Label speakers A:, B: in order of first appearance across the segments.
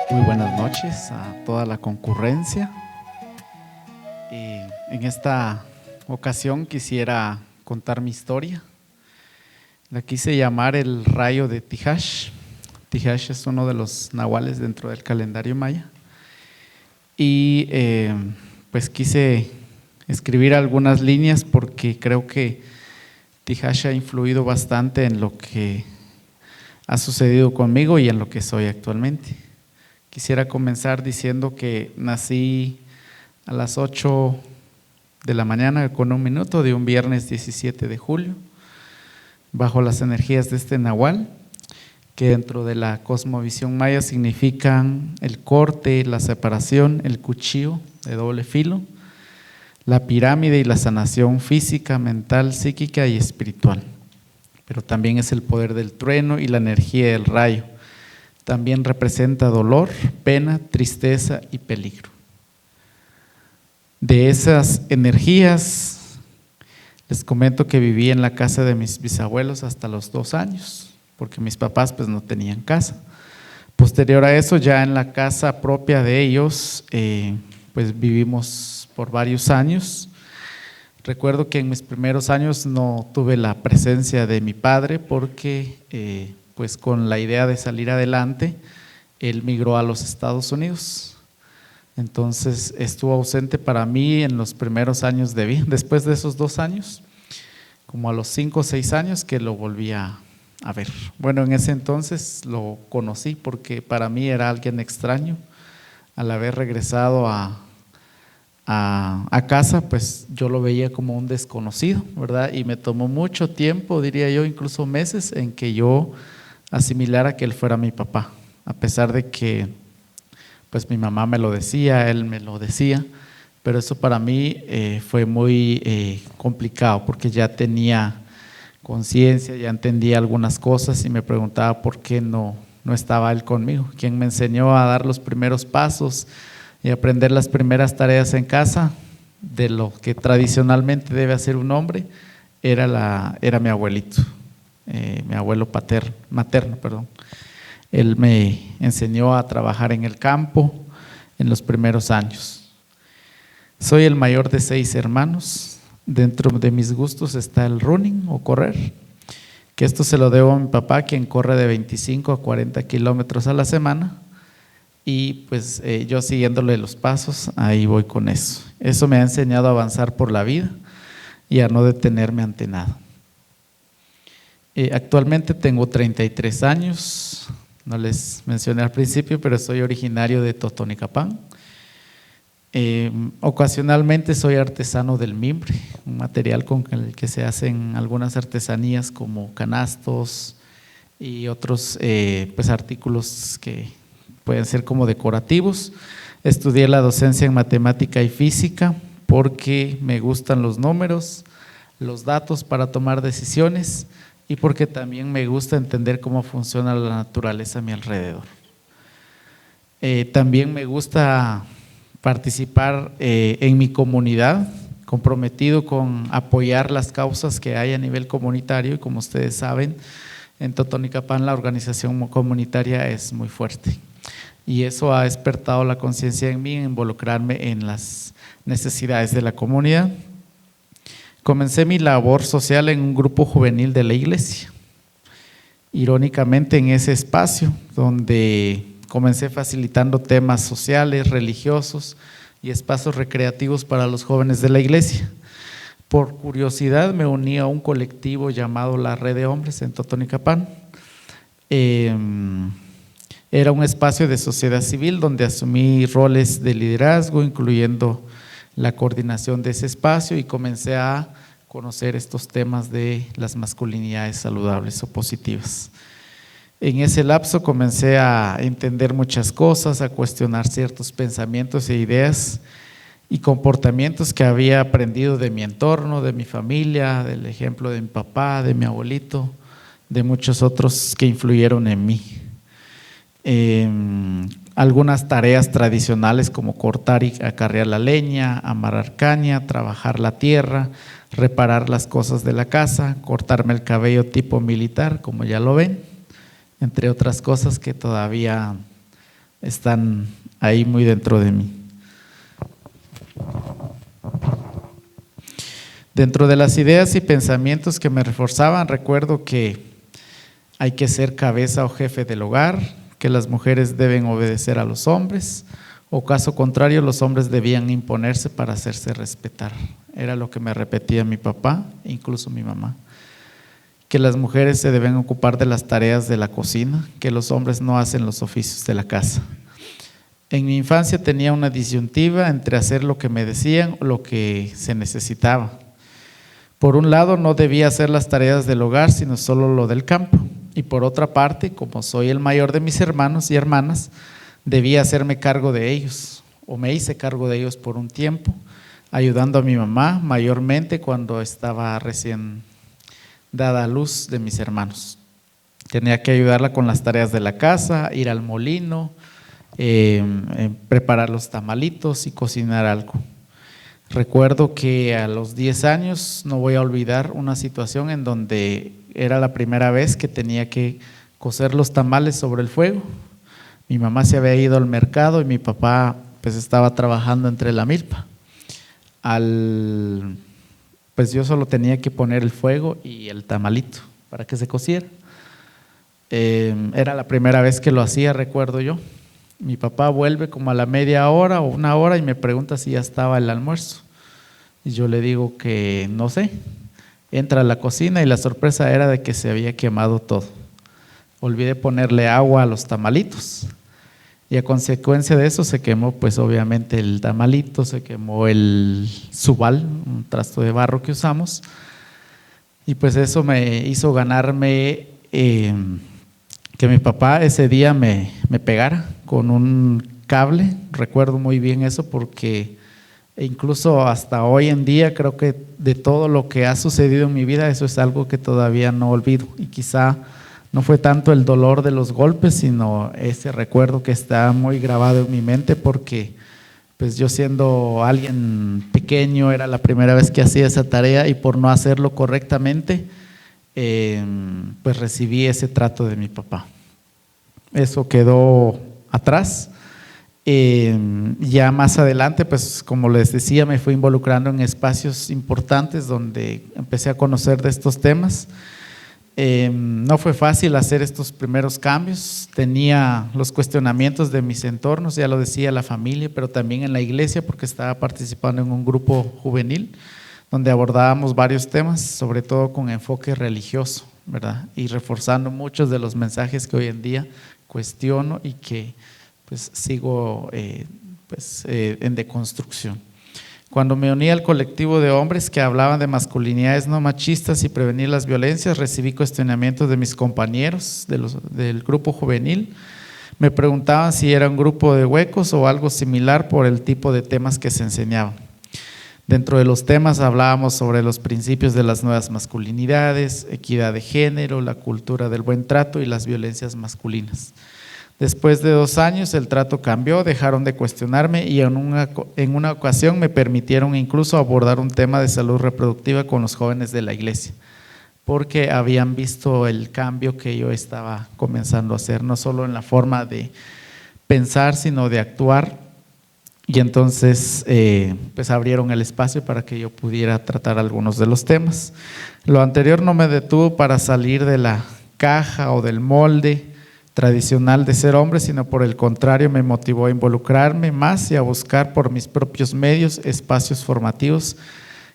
A: Muy buenas noches a toda la concurrencia. En esta ocasión quisiera contar mi historia. La quise llamar el rayo de Tijash. Tijash es uno de los nahuales dentro del calendario maya. Y pues quise escribir algunas líneas porque creo que Tijash ha influido bastante en lo que ha sucedido conmigo y en lo que soy actualmente. Quisiera comenzar diciendo que nací a las 8 de la mañana con 1 minuto de un viernes 17 de julio, bajo las energías de este nahual, que dentro de la cosmovisión maya significan el corte, la separación, el cuchillo de doble filo, la pirámide y la sanación física, mental, psíquica y espiritual. Pero también es el poder del trueno y la energía del rayo. También representa dolor, pena, tristeza y peligro. De esas energías, les comento que viví en la casa de mis bisabuelos hasta los 2 años, porque mis papás pues no tenían casa. Posterior a eso, ya en la casa propia de ellos, pues vivimos por varios años. Recuerdo que en mis primeros años no tuve la presencia de mi padre porque pues con la idea de salir adelante, él migró a los Estados Unidos. Entonces estuvo ausente para mí en los primeros años de vida. Después de esos 2 años, como a los 5 o 6 años que lo volví a ver. Bueno, en ese entonces lo conocí porque para mí era alguien extraño. Al haber regresado a casa, pues yo lo veía como un desconocido, ¿verdad? Y me tomó mucho tiempo, diría yo, incluso meses, en que yo asimilara que él fuera mi papá, a pesar de que pues mi mamá me lo decía, él me lo decía, pero eso para mí fue muy complicado porque ya tenía conciencia, ya entendía algunas cosas y me preguntaba por qué no estaba él conmigo. Quien me enseñó a dar los primeros pasos y aprender las primeras tareas en casa de lo que tradicionalmente debe hacer un hombre era mi abuelito, mi abuelo materno. Él me enseñó a trabajar en el campo en los primeros años. Soy el mayor de 6 hermanos. Dentro de mis gustos está el running o correr, que esto se lo debo a mi papá, quien corre de 25 a 40 kilómetros a la semana. Y pues yo siguiéndole los pasos, ahí voy con eso. Eso me ha enseñado a avanzar por la vida y a no detenerme ante nada. Actualmente tengo 33 años, no les mencioné al principio, pero soy originario de Totonicapán. Ocasionalmente soy artesano del mimbre, un material con el que se hacen algunas artesanías como canastos y otros pues artículos que pueden ser como decorativos. Estudié la docencia en matemática y física porque me gustan los números, los datos para tomar decisiones y porque también me gusta entender cómo funciona la naturaleza a mi alrededor. También me gusta participar en mi comunidad, comprometido con apoyar las causas que hay a nivel comunitario y como ustedes saben, en Totonicapán la organización comunitaria es muy fuerte. Y eso ha despertado la conciencia en mí en involucrarme en las necesidades de la comunidad. Comencé mi labor social en un grupo juvenil de la iglesia. Irónicamente, en ese espacio donde comencé facilitando temas sociales, religiosos y espacios recreativos para los jóvenes de la iglesia. Por curiosidad me uní a un colectivo llamado la Red de Hombres en Totonicapán. Era un espacio de sociedad civil donde asumí roles de liderazgo, incluyendo la coordinación de ese espacio, y comencé a conocer estos temas de las masculinidades saludables o positivas. En ese lapso comencé a entender muchas cosas, a cuestionar ciertos pensamientos e ideas y comportamientos que había aprendido de mi entorno, de mi familia, del ejemplo de mi papá, de mi abuelito, de muchos otros que influyeron en mí. Algunas tareas tradicionales como cortar y acarrear la leña, amarrar caña, trabajar la tierra, reparar las cosas de la casa, cortarme el cabello tipo militar, como ya lo ven, entre otras cosas que todavía están ahí muy dentro de mí. Dentro de las ideas y pensamientos que me reforzaban, recuerdo que hay que ser cabeza o jefe del hogar, que las mujeres deben obedecer a los hombres, o caso contrario, los hombres debían imponerse para hacerse respetar. Era lo que me repetía mi papá, incluso mi mamá. Que las mujeres se deben ocupar de las tareas de la cocina, que los hombres no hacen los oficios de la casa. En mi infancia tenía una disyuntiva entre hacer lo que me decían o lo que se necesitaba. Por un lado, no debía hacer las tareas del hogar, sino solo lo del campo. Y por otra parte, como soy el mayor de mis hermanos y hermanas, debía hacerme cargo de ellos, o me hice cargo de ellos por un tiempo, ayudando a mi mamá mayormente cuando estaba recién dada a luz de mis hermanos. Tenía que ayudarla con las tareas de la casa, ir al molino, preparar los tamalitos y cocinar algo. Recuerdo que a los 10 años no voy a olvidar una situación en donde era la primera vez que tenía que cocer los tamales sobre el fuego. Mi mamá se había ido al mercado y mi papá pues estaba trabajando entre la milpa. Pues yo solo tenía que poner el fuego y el tamalito para que se cociera. Era la primera vez que lo hacía, recuerdo yo. Mi papá vuelve como a la media hora o una hora y me pregunta si ya estaba el almuerzo. Y yo le digo que no sé. Entra a la cocina y la sorpresa era de que se había quemado todo. Olvidé ponerle agua a los tamalitos. Y a consecuencia de eso se quemó pues obviamente el tamalito, se quemó el subal, un trasto de barro que usamos. Y pues eso me hizo ganarme que mi papá ese día me pegara con un cable. Recuerdo muy bien eso porque incluso hasta hoy en día creo que de todo lo que ha sucedido en mi vida, eso es algo que todavía no olvido. Y quizá no fue tanto el dolor de los golpes, sino ese recuerdo que está muy grabado en mi mente porque pues yo siendo alguien pequeño era la primera vez que hacía esa tarea y por no hacerlo correctamente pues recibí ese trato de mi papá. Eso quedó atrás. Ya más adelante, pues como les decía, me fui involucrando en espacios importantes donde empecé a conocer de estos temas. No fue fácil hacer estos primeros cambios, tenía los cuestionamientos de mis entornos, ya lo decía la familia, pero también en la iglesia porque estaba participando en un grupo juvenil donde abordábamos varios temas, sobre todo con enfoque religioso, ¿verdad? Y reforzando muchos de los mensajes que hoy en día cuestiono y que pues sigo en deconstrucción. Cuando me uní al colectivo de hombres que hablaban de masculinidades no machistas y prevenir las violencias, recibí cuestionamientos de mis compañeros del grupo juvenil. Me preguntaban si era un grupo de huecos o algo similar por el tipo de temas que se enseñaban. Dentro de los temas hablábamos sobre los principios de las nuevas masculinidades, equidad de género, la cultura del buen trato y las violencias masculinas. Después de 2 años el trato cambió, dejaron de cuestionarme y en una ocasión me permitieron incluso abordar un tema de salud reproductiva con los jóvenes de la iglesia, porque habían visto el cambio que yo estaba comenzando a hacer, no solo en la forma de pensar, sino de actuar. Y entonces pues abrieron el espacio para que yo pudiera tratar algunos de los temas. Lo anterior no me detuvo para salir de la caja o del molde tradicional de ser hombre, sino por el contrario me motivó a involucrarme más y a buscar por mis propios medios espacios formativos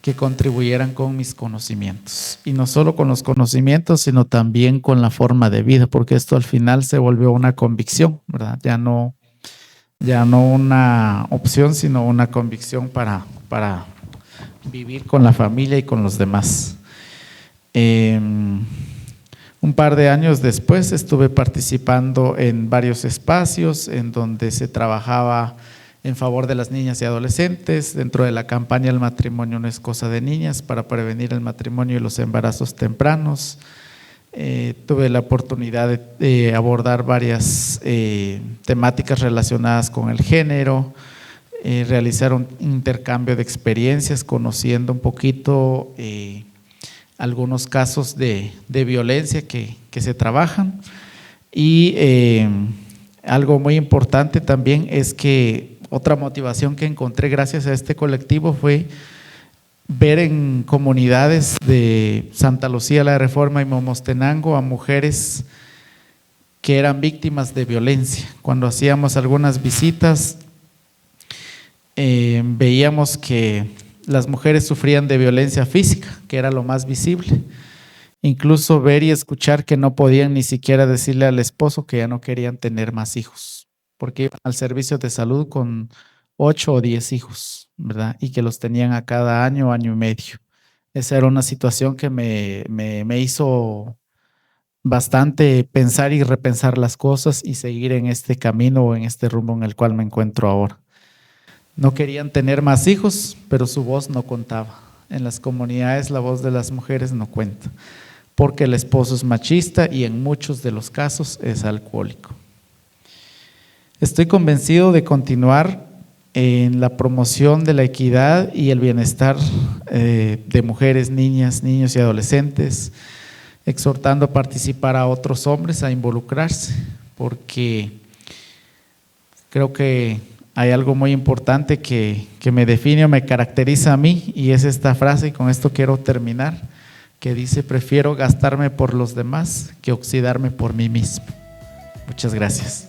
A: que contribuyeran con mis conocimientos. Y no solo con los conocimientos, sino también con la forma de vida, porque esto al final se volvió una convicción, ¿verdad? Ya no una opción, sino una convicción para vivir con la familia y con los demás. Un par de años después estuve participando en varios espacios en donde se trabajaba en favor de las niñas y adolescentes dentro de la campaña El matrimonio no es cosa de niñas para prevenir el matrimonio y los embarazos tempranos. Tuve la oportunidad de abordar varias temáticas relacionadas con el género, realizar un intercambio de experiencias, conociendo un poquito algunos casos de violencia que se trabajan. Y algo muy importante también es que otra motivación que encontré gracias a este colectivo fue ver en comunidades de Santa Lucía la Reforma y Momostenango a mujeres que eran víctimas de violencia. Cuando hacíamos algunas visitas, veíamos que las mujeres sufrían de violencia física, que era lo más visible. Incluso ver y escuchar que no podían ni siquiera decirle al esposo que ya no querían tener más hijos, porque iban al servicio de salud con 8 o 10 hijos, ¿verdad? Y que los tenían a cada año, año y medio. Esa era una situación que me hizo bastante pensar y repensar las cosas y seguir en este camino o en este rumbo en el cual me encuentro ahora. No querían tener más hijos, pero su voz no contaba. En las comunidades la voz de las mujeres no cuenta, porque el esposo es machista y en muchos de los casos es alcohólico. Estoy convencido de continuar en la promoción de la equidad y el bienestar de mujeres, niñas, niños y adolescentes, exhortando a participar a otros hombres a involucrarse, porque creo que hay algo muy importante que me define o me caracteriza a mí, y es esta frase, y con esto quiero terminar, que dice: prefiero gastarme por los demás que oxidarme por mí mismo. Muchas gracias.